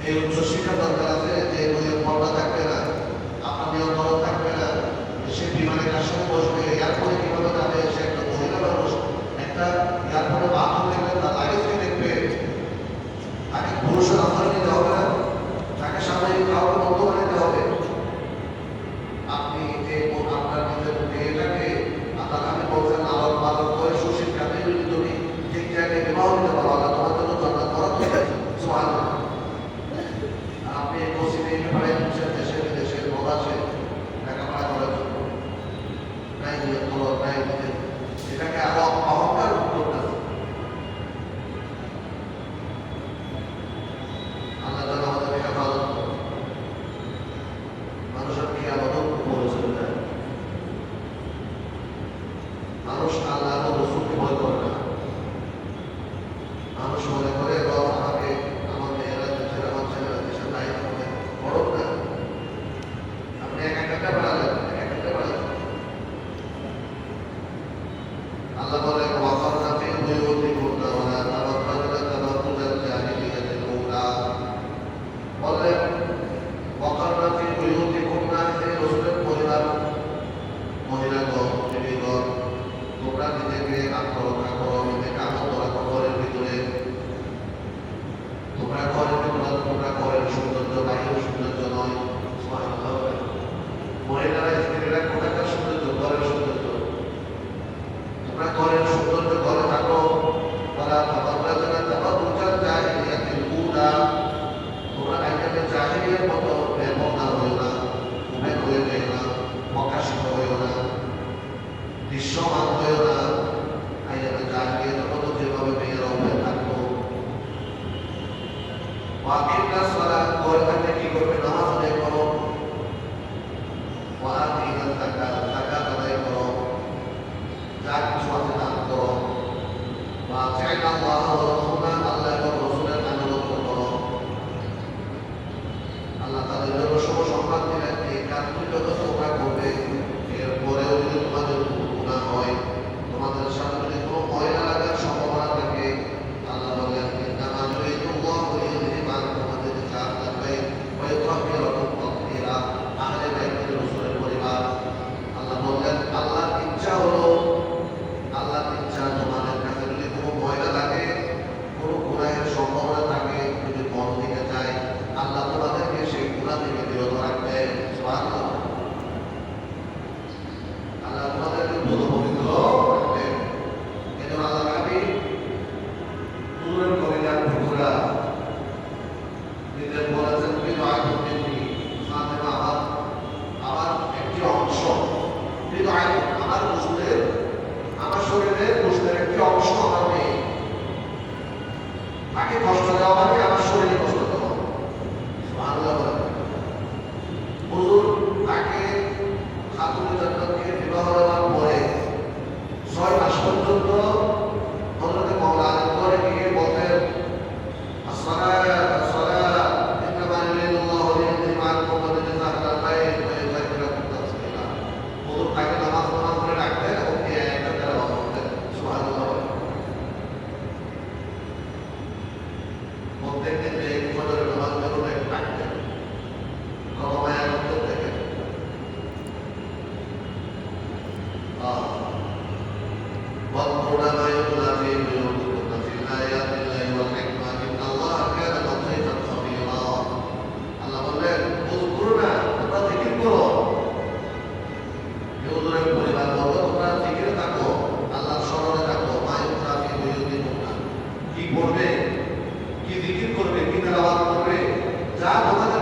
এই উচ্চশিক্ষা দরকার আছে, যে পড়া থাকবে না, আপনার নিয়ন্ত্রণ থাকবে না, সে বিমানে কার সাথে বসবে, এয়ারপোর্টে কিভাবে যাবে, সে একটা মহিলা মানুষ, একটা এয়ারপোর্টে বাথরুম দেখবে, তার লাগেজকে দেখবে, তাকে পুরুষের আধার নিতে হবে না, তাকে সামনে কাউকে বন্ধ বানাতে হবে। আপনি যে আপনার নিজের মেয়েটাকে আল্লাহ আমি বলছেন আলোক পালন করে সুশিক্ষাতে যদি তুমি ঠিক জায়গায় বিবাহ দিতে পারো, আল্লাহ তোমার জন্য জান্নাত বরাদ্দ করে দিবেন। সুবহানাল্লাহ। আপনি পশ্চিমে ব্যাপারে দেশে বিদেশে প্রবাসে লেখাপড়া করার জন্য নাই নাই এটাকে আরো অহংকার করতেছে। আল্লাহ তাআলা আমাদের হেফাজত করুন। মানুষের কি আবাদত করে চলে যায়, মানুষ আল্লাহ রসুলকে ভয় করে না। মানুষ মনে করে আমাকে আমার মেয়েরা দেশের আমার ছেলেরা দেশের দায়িত্ব হবে বড় না। আপনি এক একটা বাড়ালেন, এক একটা বাড়ালেন। আল্লাহ বলে ওয়াকারনা ফি বুয়ুতিকুন্না ওয়া লা তাবাররাজনা তাবাররুজাল জাহিলিয়াতিল উলা। বলেন ওয়াকারনা ফি বুয়ুতিকুন্না, হে রাসূলের পরিবার মহিলাগণ বিবিগণ, তোমরা নিজেকে আত্মরক্ষা করো, নিজেকে আবদ্ধ রাখো ঘরের ভিতরে। তোমরা ঘরের ভিতরে, তোমরা ঘরের সৌন্দর্য বাহিরের সৌন্দর্য নয়। মহিলারা স্ত্রীরা কোথাকার সৌন্দর্য? ঘরের সৌন্দর্য। তোমরা ঘরের সৌন্দর্য ঘরে থাকো। তারা তাবাররাজনা তাবাররুজাল জাহিলিয়াতিল উলা, তোমরা আইয়ামে জাহিলিয়ার মতো বেপরদা হইও না, উভয় হয়ে যেও না, প্রকাশিত হইও না, দৃশ্যমান হইও না। আইয়ামে জাহিলিয়াতের মতো যেভাবে মেয়েরা উভয় থাকতো। ওয়াকিমনাস সালাত, ঘরে থাকলে কি করবে? নামাজ আদায় করো। ওয়াতিনাজ যাকাত, যাকাত আদায় করো, যা কিছু আছে দান করো। ওয়াতিনা আল্লাহ ওয়া রাসূলাহ, আল্লাহ এবং রাসূলের আনুগত্য করো। আল্লাহ তাআলা এর সম্মান দিলেন, এই কাজগুলো যত তোমরা করবে, এরপরেও যদি তোমাদের গুনাহ হয়, তোমাদের সাথে যদি কোনো ময়লা লাগার সম্ভাবনা থাকে, আল্লাহ বলেন ইন্নামা ইউরিদুল্লাহু লিইউযহিবা আনকুম আর-রিজসা আহলাল বাইত ওয়া ইউতাহহিরাকুম তাহহীরা। আহলে বাইতের রাসূলের পরিবার, আল্লাহ বললেন আল্লাহর ইচ্ছা হলো, আল্লাহর ইচ্ছা তোমাদের কাছে যদি কোনো ময়লা লাগে, কোনো গুনাহের সম্ভাবনা থাকে, যদি মন থেকে যায়, আল্লাহ তোমাদেরকে সেই গুনাহ থেকে বিরত রাখবেন। সুবহানাল্লাহ। আল্লাহ তোমাদেরকে পবিত্র রাখবেন। এজন্য আল্লাহ নবী হুজুরের কবিতার ভুরা নিজের বলেছেন বিদআতুন মিন্নি, ফাতেমা আমার একটি অংশ। বিদআতুন আমার গোশতের, আমার শরীরের গোশতের একটি অংশ আমার মেয়ে। তাকে কষ্ট দেওয়া মানে আমার শরীরে কষ্ট দেওয়া। সুবহানাল্লাহ বলেন। হুজুর তাকে খাতুনে জান্নাতকে বিবাহ দেওয়ার পরে 6 মাস পর্যন্ত হযরত মাওলানা আলী করে গিয়ে বলতেন আসসালাত আসসালাত ইন্নামা ইউরিদুল্লাহু লিইউযহিবা আনকুম আর-রিজসা আহলাল বাইত ওয়া ইউতাহহিরাকুম তাহহীরা। হুজুর তাকে নামাজ করে রাখতেন এবং এই আয়াতটা তেলাওয়াত করতেন। সুবহানাল্লাহ। প্রত্যেক দিন এক ফজরের নামাজ পড়তে ডাকতেন, কত মায়া করতেন দেখেন। واذكرن ما يتلى في بيوتكن في آيات الله والحكمة إن الله كان لطيفا خبيرا। আল্লাহ বললেন উযকুরনা, তোমরা জিকির করো। হুজুরের পরিবার বলল তোমরা জিকিরে থাকো, আল্লাহর স্মরণে থাকো। মা ইউতলা ফি বুয়ুতিকুন্না, কি করবে, কি জিকির করবে, কি তেলাওয়াত করবে, যা তোমাদের